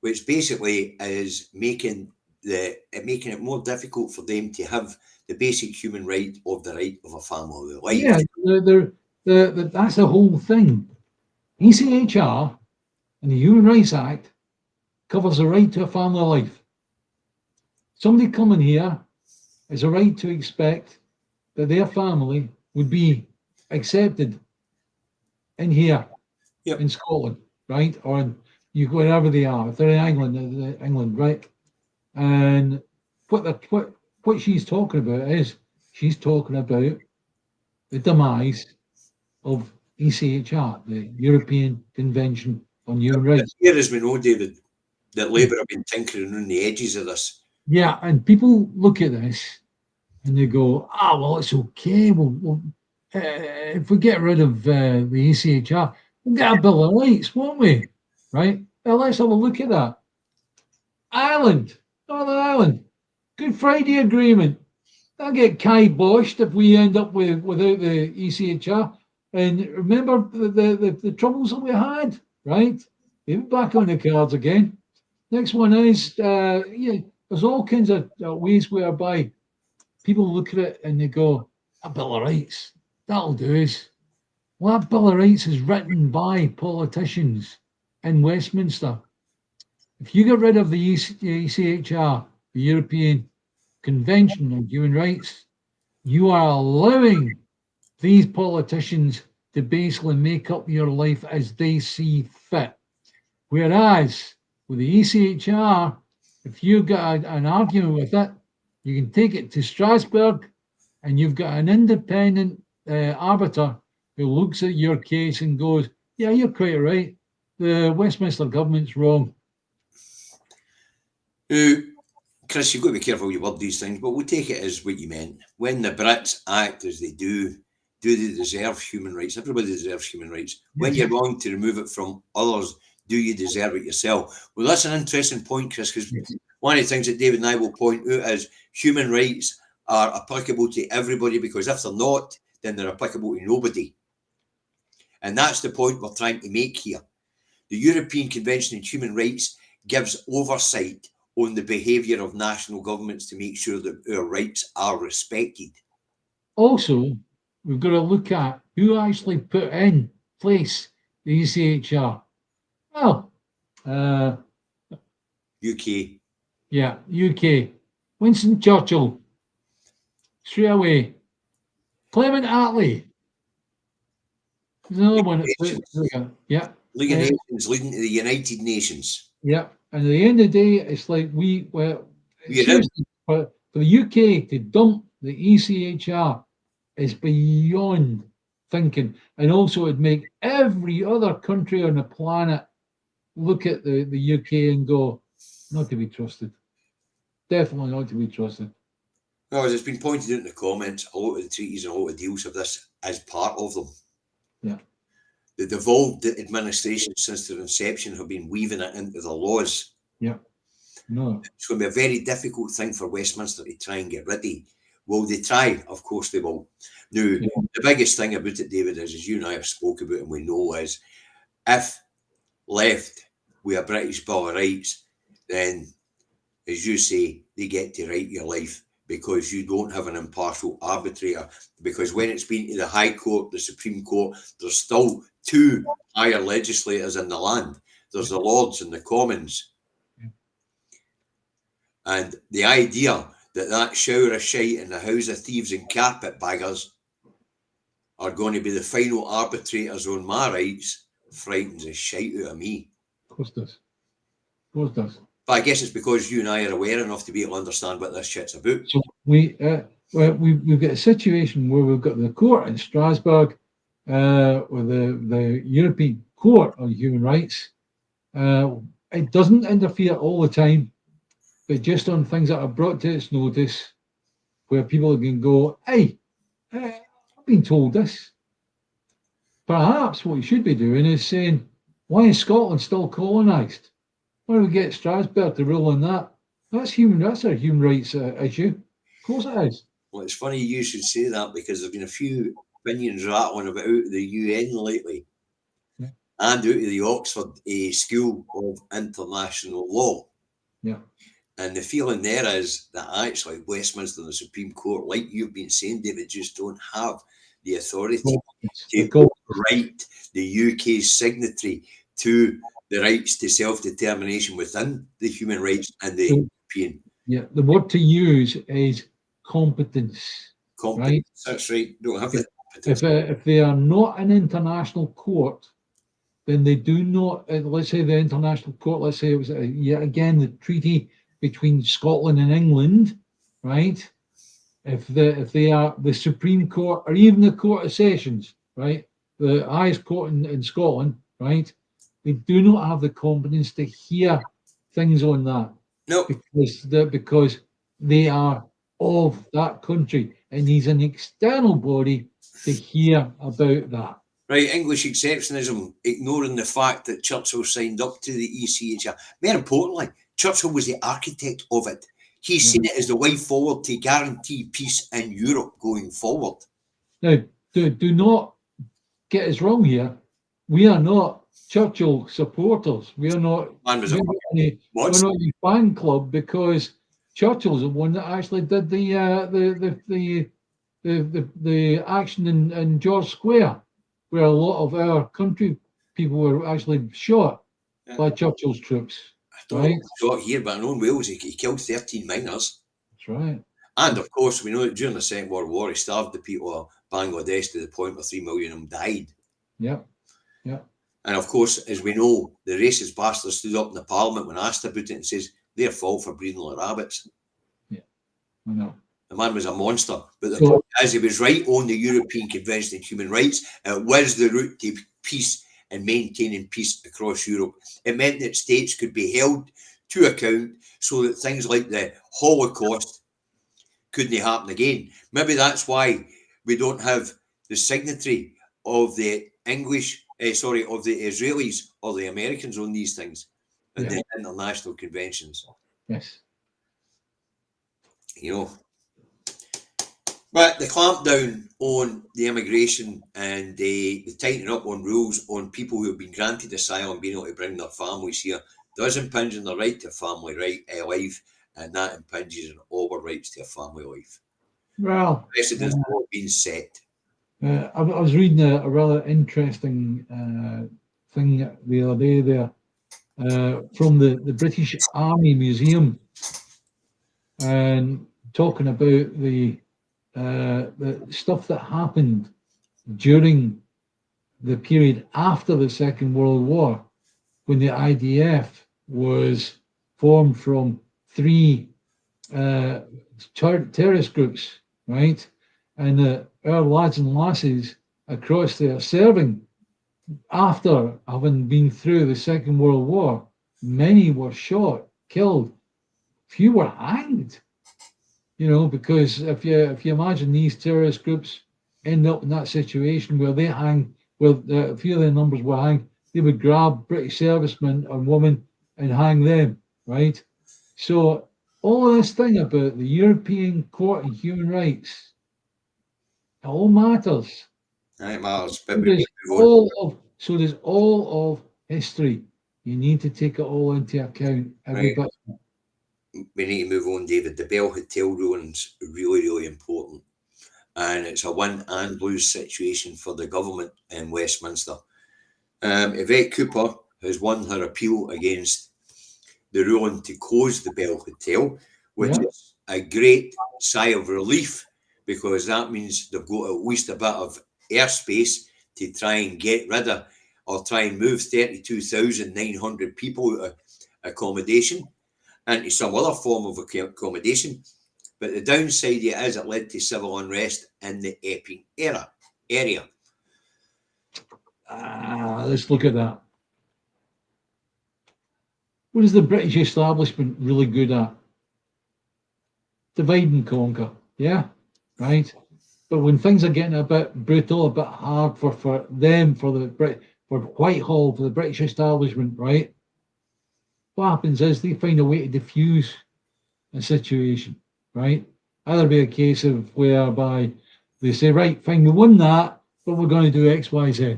which basically is making it more difficult for them to have the basic human right of the right of a family life. Yeah, that's the whole thing. ECHR and the Human Rights Act covers the right to a family life. Somebody coming here has a right to expect that their family would be accepted in here, in Scotland, right? Or in, wherever they are. If they're in England, right? And what she's talking about is she's talking about the demise of ECHR, the European Convention on Human Rights. Here, as we know, David, that Labour have been tinkering on the edges of this. Yeah, and people look at this and they go, well, it's okay. If we get rid of the ECHR, we'll get a Bill of Rights, won't we? Right? Well, let's have a look at that. Ireland, Northern Ireland, Good Friday Agreement. That'll get kiboshed if we end up without the ECHR. And remember the troubles that we had, right? They're back on the cards again. Next one is, there's all kinds of ways whereby people look at it and they go, a Bill of Rights, that'll do us. Well, that Bill of Rights is written by politicians in Westminster. If you get rid of the ECHR, the European Convention on Human Rights, you are allowing these politicians to basically make up your life as they see fit. Whereas with the ECHR, if you've got an argument with it, you can take it to Strasbourg and you've got an independent arbiter who looks at your case and goes, yeah, you're quite right. The Westminster government's wrong. Now, Chris, you've got to be careful you word these things, but we'll take it as what you meant. When the Brits act as they do they deserve human rights? Everybody deserves human rights. When you're wrong to remove it from others, do you deserve it yourself? Well, that's an interesting point, Chris, because one of the things that David and I will point out is human rights are applicable to everybody, because if they're not, then they're applicable to nobody. And that's the point we're trying to make here. The European Convention on Human Rights gives oversight on the behaviour of national governments to make sure that our rights are respected. Also, we've got to look at who actually put in place the ECHR. Well, UK. Yeah, UK. Winston Churchill. Straight away. Clement Attlee. There's another one. Yeah. League of Nations leading to the United Nations. Yeah. And at the end of the day, it's like for the UK to dump the ECHR is beyond thinking. And also it'd make every other country on the planet look at the UK and go, not to be trusted. Definitely not to be trusted. Well, as it's been pointed out in the comments, a lot of the treaties and a lot of deals have this as part of them. Yeah. The devolved administrations since their inception have been weaving it into the laws. Yeah. No. It's going to be a very difficult thing for Westminster to try and get rid of. Will they try? Of course they will. Now, the biggest thing about it, David, is, as you and I have spoke about and we know, is if left with a British Bill of Rights, then, as you say, they get to write your life, because you don't have an impartial arbitrator. Because when it's been to the High Court, the Supreme Court, there's still two higher legislators in the land. There's the Lords and the Commons. And the idea that shower of shite in the House of Thieves and carpetbaggers are going to be the final arbitrators on my rights frightens the shite out of me. Of course it does. Of course it does. But I guess it's because you and I are aware enough to be able to understand what this shit's about. So we've got a situation where we've got the court in Strasbourg, with the European Court on Human Rights. It doesn't interfere all the time, but just on things that are brought to its notice, where people can go, hey, I've been told this. perhaps what you should be doing is saying, why is Scotland still colonised? Why don't we get Strasbourg to rule on that? That's a human rights issue. Of course it is. Well, it's funny you should say that, because there's been a few opinions rattling about out of the UN lately, Yeah. and out of the Oxford School of International Law. Yeah. And the feeling there is that actually Westminster and the Supreme Court, like you've been saying, David, just don't have the authority to write the UK's signatory to the rights to self-determination within the human rights and the European. Yeah, the word to use is competence. Competence. Right? That's right. Don't have the competence. If they are not an international court, then they do not. Let's say the international court. Let's say it was yet again the treaty between Scotland and England, right? If they are the Supreme Court or even the Court of Sessions, right, the highest court in Scotland, right, they do not have the competence to hear things on that. No, because they are of that country, and he's an external body to hear about that. Right, English exceptionism, ignoring the fact that Churchill signed up to the ECHR. More importantly, Churchill was the architect of it. He's seen it as the way forward to guarantee peace in Europe going forward. Now, do not get us wrong here. We are not Churchill supporters. We are not. We're not a fan club, because Churchill's the one that actually did the action in George Square, where a lot of our country people were actually shot by Churchill's troops. I don't know shot here, but I know in Wales he killed 13 miners. That's right. And of course, we know that during the Second World War, he starved the people of Bangladesh to the point where 3 million of them died. Yeah, yeah. And of course, as we know, the racist bastard stood up in the Parliament when asked about it and says, their fault for breeding like rabbits. Yeah, I know. The man was a monster. But the point is, he was right on the European Convention on Human Rights. It was the route to peace and maintaining peace across Europe. It meant that states could be held to account so that things like the Holocaust couldn't happen again. Maybe that's why we don't have the signatory of the of the Israelis or the Americans on these things in the international conventions. Yes. You know. But the clampdown on the immigration and the tightening up on rules on people who have been granted asylum being able to bring their families here does impinge on the right to family life, and that impinges on all our rights to a family life. Well, precedents have been set. I was reading a rather interesting thing the other day there from the British Army Museum, and talking about the stuff that happened during the period after the Second World War, when the IDF was formed from 3 terrorist groups, right? And our lads and lasses across there serving after having been through the Second World War, many were shot, killed, few were hanged. You know, because if you imagine these terrorist groups end up in that situation where they hang, where a few of their numbers were hanged, they would grab British servicemen and women and hang them, right? So all this thing about the European Court of Human Rights, it all matters. It matters. So there's all of history. You need to take it all into account. Everybody. Right. We need to move on, David. The Bell Hotel ruling's really, really important. And it's a win and lose situation for the government in Westminster. Yvette Cooper has won her appeal against the ruling to close the Bell Hotel, which is a great sigh of relief, because that means they've got at least a bit of airspace to try and get rid of or try and move 32,900 people out of accommodation into some other form of accommodation. But the downside is it led to civil unrest in the Epping area. Let's look at that. What is the British establishment really good at? Divide and conquer. Yeah, right. But when things are getting a bit brutal, a bit hard for them, for Whitehall, for the British establishment, right? What happens is they find a way to diffuse a situation, right? Either be a case of whereby they say, right, fine, we won that, but we're going to do X, Y, Z.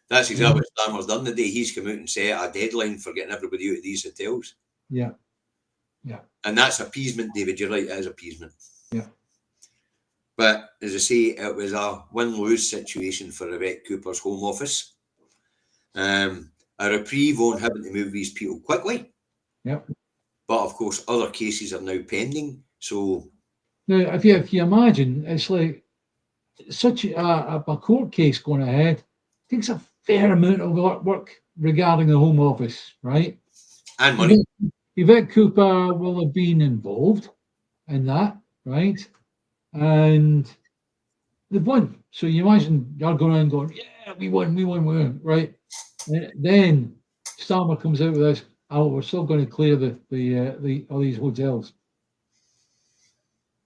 That's exactly what Starmer's done the day. He's come out and set a deadline for getting everybody out of these hotels. Yeah. And that's appeasement, David. You're right, it is appeasement. Yeah. But as I say, it was a win-lose situation for Yvette Cooper's Home Office. A reprieve on having to move these people quickly. Yep. But of course, other cases are now pending. So now, if you imagine, it's like such a court case going ahead takes a fair amount of work regarding the Home Office, right? And money. Yvette Cooper will have been involved in that, right? And they've won. So you imagine you're going around going, yeah, we won, right? And then Starmer comes out with this, oh, we're still going to clear all these hotels.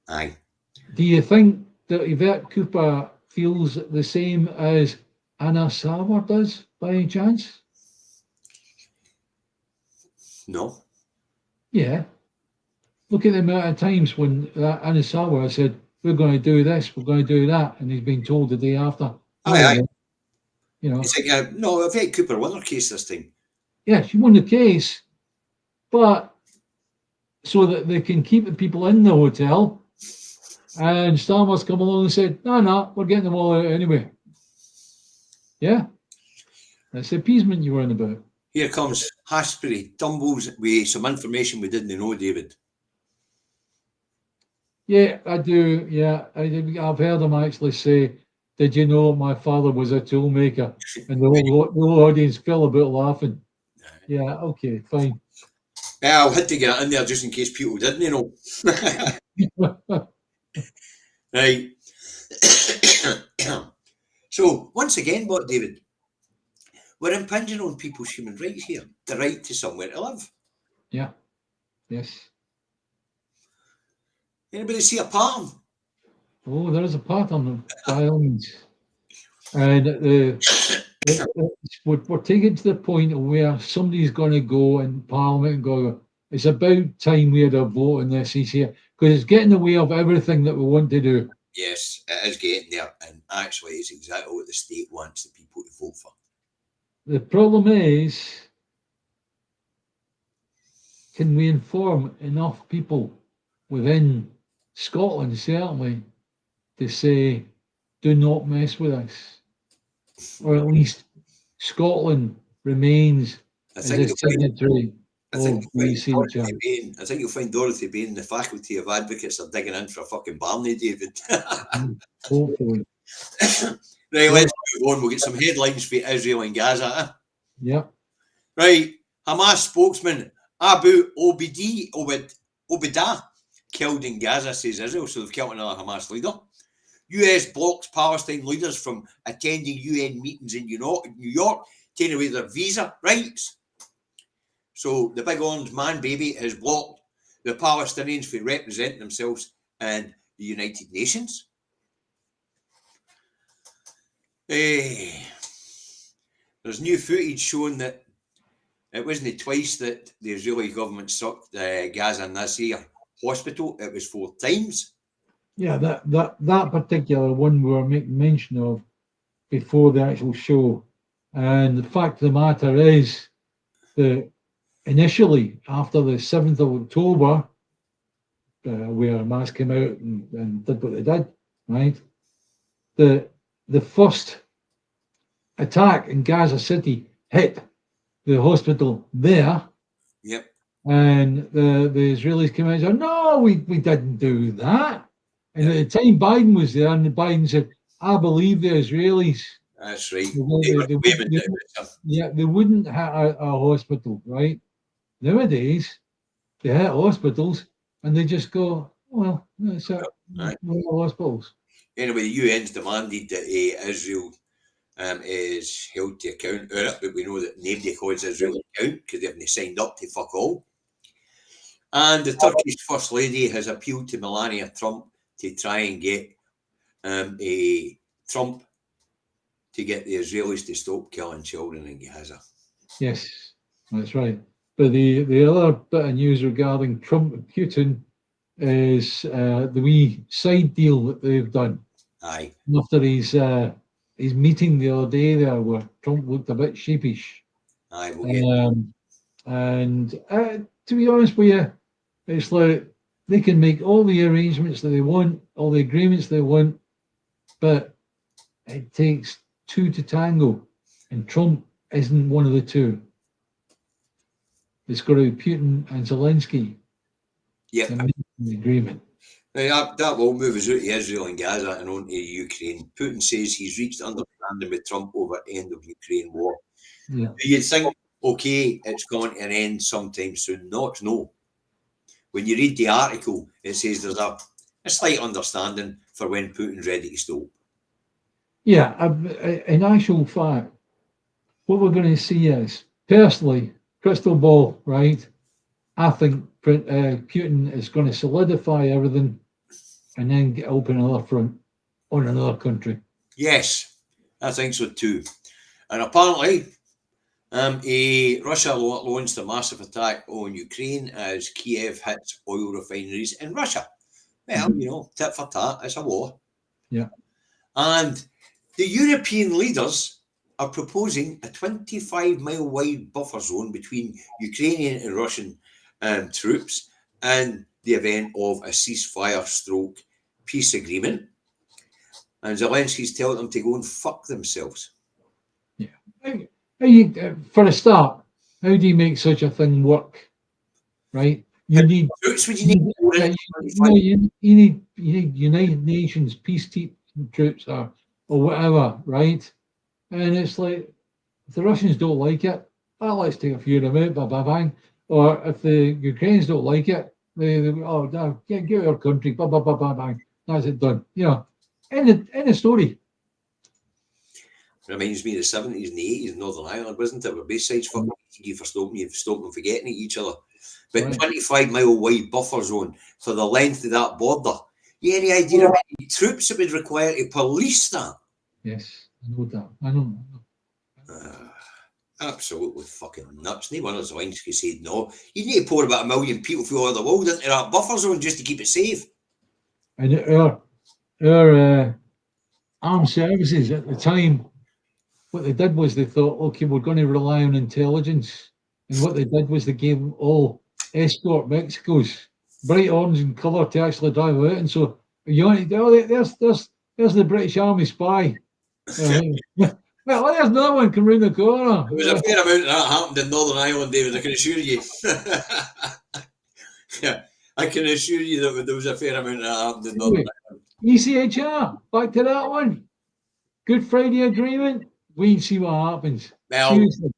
Aye. Do you think that Yvette Cooper feels the same as Anna Sauer does, by any chance? No. Yeah. Look at the amount of times when Anna Sauer said, we're going to do this, we're going to do that, and he's been told the day after. Aye. You know. It's like, no, Yvette Cooper won her case this time. Yeah, she won the case, but so that they can keep the people in the hotel. And Starmer's come along and said, no, we're getting them all out anyway. Yeah. That's the appeasement you were on about. Here comes Hasbury tumbles with some information we didn't know, David. Yeah, I do. Yeah, I've heard him actually say, did you know my father was a toolmaker? And the whole audience fell about laughing. Yeah, okay, fine. Yeah, I'll had to get it in there just in case people didn't know. Right. So, once again, what, David? We're impinging on people's human rights here. The right to somewhere to live. Yeah. Yes. Anybody see a pattern? Oh, there is a pattern, by all means. And we're taking to the point where somebody's going to go in Parliament and go, it's about time we had a vote on this here, because it's getting in the way of everything that we want to do. Yes, it is getting there, and actually it's exactly what the state wants the people to vote for. The problem is, can we inform enough people within Scotland, certainly, to say, do not mess with us? Or at least Scotland remains as a signatory I think you'll find Dorothy Bain, the faculty of advocates are digging in for a fucking Barney, David. Hopefully. Right, let's move on. We'll get some headlines for Israel and Gaza. Yep. Right, Hamas spokesman Abu Obadah killed in Gaza, says Israel, so they've killed another Hamas leader. US blocks Palestine leaders from attending UN meetings in New York, taking away their visa rights. So the big orange man baby has blocked the Palestinians from representing themselves in the United Nations. There's new footage showing that it wasn't twice that the Israeli government sucked Gaza and Nasir hospital. It was 4 times. Yeah, that particular one we were making mention of before the actual show. And the fact of the matter is that initially, after the 7th of October, where Hamas came out and did what they did, right? The first attack in Gaza City hit the hospital there. Yep. And the Israelis came out and said, no, we didn't do that. And at the time Biden was there, and Biden said, I believe the Israelis. That's right. They wouldn't hit a hospital, right? Nowadays, they hit hospitals and they just go, well, that's it. Right. Hospitals. Anyway, the UN's demanded that Israel is held to account, but we know that nobody holds Israel to account because they haven't signed up to fuck all. And the Turkish First Lady has appealed to Melania Trump to try and get Trump to get the Israelis to stop killing children in Gaza. Yes, that's right. But the other bit of news regarding Trump and Putin is the wee side deal that they've done. Aye. After his meeting the other day there, where Trump looked a bit sheepish. Aye, we'll get And to be honest with you, it's like they can make all the arrangements that they want, all the agreements they want, but it takes two to tango, and Trump isn't one of the two. It's got to be Putin and Zelensky. Yeah. The agreement. That will move us out of Israel and Gaza and on to Ukraine. Putin says he's reached understanding with Trump over end of Ukraine war. Yeah. Do you think, okay, it's coming to an end sometime soon? No. When you read the article, it says there's a slight understanding for when Putin's ready to stop. Yeah, in actual fact, what we're going to see is, personally, crystal ball, right? I think Putin is going to solidify everything and then open another front on another country. Yes, I think so too. And apparently, Russia launched a massive attack on Ukraine as Kiev hits oil refineries in Russia. Well, you know, tit for tat, it's a war. Yeah. And the European leaders are proposing a 25-mile wide buffer zone between Ukrainian and Russian troops in the event of a ceasefire / peace agreement. And Zelensky's telling them to go and fuck themselves. Yeah. For a start, how do you make such a thing work? Right? You need troops. you need United Nations peace troops or whatever, right? And it's like, if the Russians don't like it, let's take a few of them out, bang. Or if the Ukrainians don't like it, they get our country, bang. That's it, done. You know, end of story. Reminds me of the 70s and the 80s in Northern Ireland, wasn't it? Where both sides fucking you for stopping forgetting each other. But Right. 25-mile wide buffer zone for the length of that border. You any idea how many troops it would require to police that? Yes, I know that. I know. Absolutely fucking nuts. No wonder Zelensky said no. You need to pour about 1 million people from all over the world into that buffer zone just to keep it safe. And our armed services at the time, what they did was they thought, okay, we're going to rely on intelligence. And what they did was they gave them all escort Mexicos, bright orange in colour to actually drive out. And so, there's the British Army spy. Well, there's another one come round the corner. There was a fair amount of that happened in Northern Ireland, David, I can assure you. Yeah, I can assure you that there was a fair amount of that happened in Northern Ireland. ECHR, back to that one. Good Friday Agreement. We see what happens. Well, Seriously.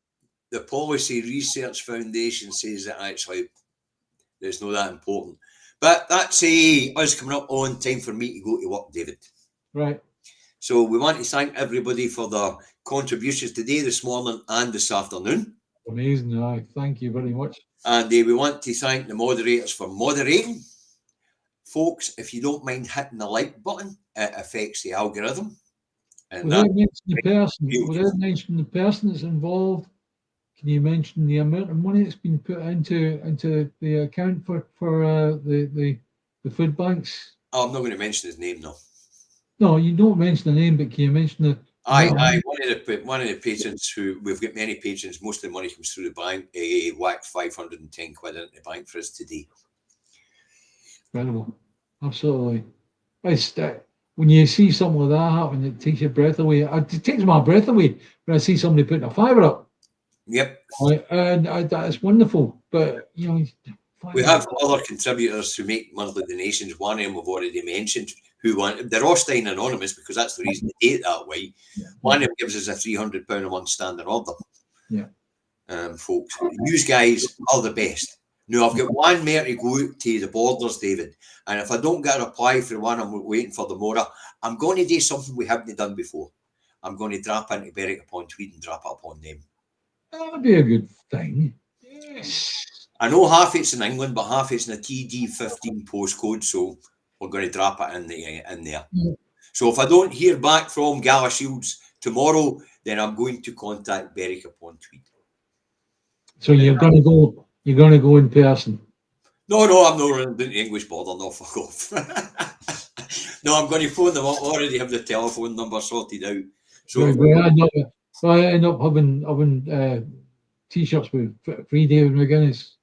the Policy Research Foundation says that actually it's not that important. But that's us coming up on time for me to go to work, David. Right. So we want to thank everybody for their contributions today, this morning and this afternoon. Amazing. Thank you very much. And we want to thank the moderators for moderating. Folks, if you don't mind hitting the like button, it affects the algorithm. And without mentioning the person that's involved, can you mention the amount of money that's been put into the account for the food banks? Oh, I'm not going to mention his name, no. No, you don't mention the name, but can you mention the? Aye. One of the patrons who we've got many patrons. Most of the money comes through the bank. Whacked 510 quid into the bank for us today. Incredible, absolutely. When you see something like that happen, it takes your breath away. It takes my breath away when I see somebody putting a fiver up. Yep. And that's wonderful. But we have other contributors who make monthly donations. One of them we've already mentioned. They're all staying anonymous because that's the reason they did it that way. Yeah. One of them gives us a £300 a month standing order. Yeah. Folks, you guys are the best. Now I've got one more to go to the borders, David. And if I don't get a reply for one, I'm waiting for the Mora. I'm going to do something we haven't done before. I'm going to drop into Berwick upon Tweed and drop it upon them. That would be a good thing. Yes. I know half it's in England, but half it's in a TD15 postcode, so we're going to drop it in there. Yeah. So if I don't hear back from Gala Shields tomorrow, then I'm going to contact Berwick upon Tweed. So you're going to go. You're going to go in person. No, I'm not running down the English border. No, fuck off. No, I'm going to phone them up. I already have the telephone number sorted out. So I end up having t-shirts with Free David McGuinness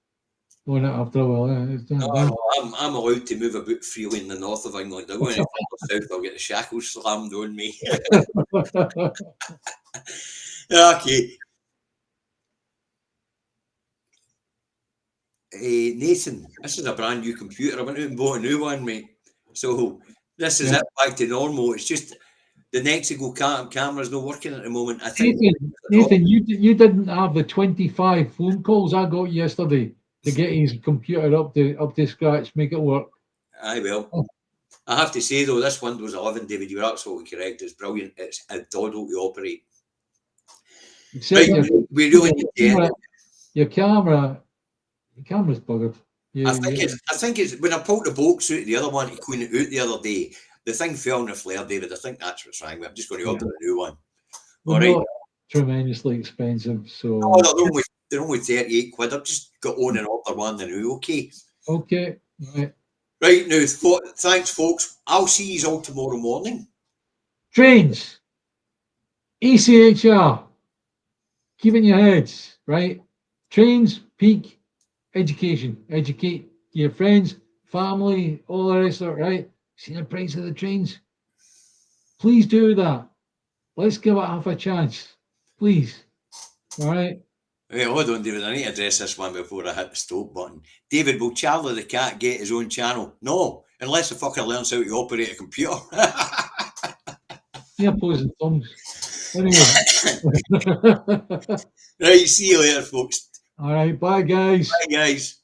on it after a while. no, I'm allowed to move about freely in the north of England. I'm going to further south, I'll get the shackles slammed on me. Okay. Nathan, this is a brand new computer. I went out and bought a new one, mate. So this is it, back to normal. It's just the Nexigo camera's not working at the moment. I think Nathan, you didn't have the 25 phone calls I got yesterday to get his computer up to scratch, make it work. I will. I have to say though, this Windows 11, David, you're absolutely correct. It's brilliant. It's a doddle to operate. Except Right, we really need to end it. Your camera's buggered. I think it's when I pulled the bolts out of the other one to clean it out the other day, the thing fell on the flare, David. I think that's what's wrong with it. I'm just going to order a new one. All right. Not tremendously expensive, so they're only 38 quid. I've just got on and order one now. Okay. Okay. Right now, thanks, folks. I'll see you all tomorrow morning. Trains. ECHR. Keep in your heads, right? Trains, peak, education. Educate your friends, family, all the rest of it, right? See the price of the trains? Please do that. Let's give it half a chance. Please. All right. Wait, hold on, David. I need to address this one before I hit the stop button. David, will Charlie the cat get his own channel? No, unless the fucker learns how to operate a computer. Yeah, opposing thumbs. Anyway. Right, see you later, folks. All right, bye, guys. Bye, guys.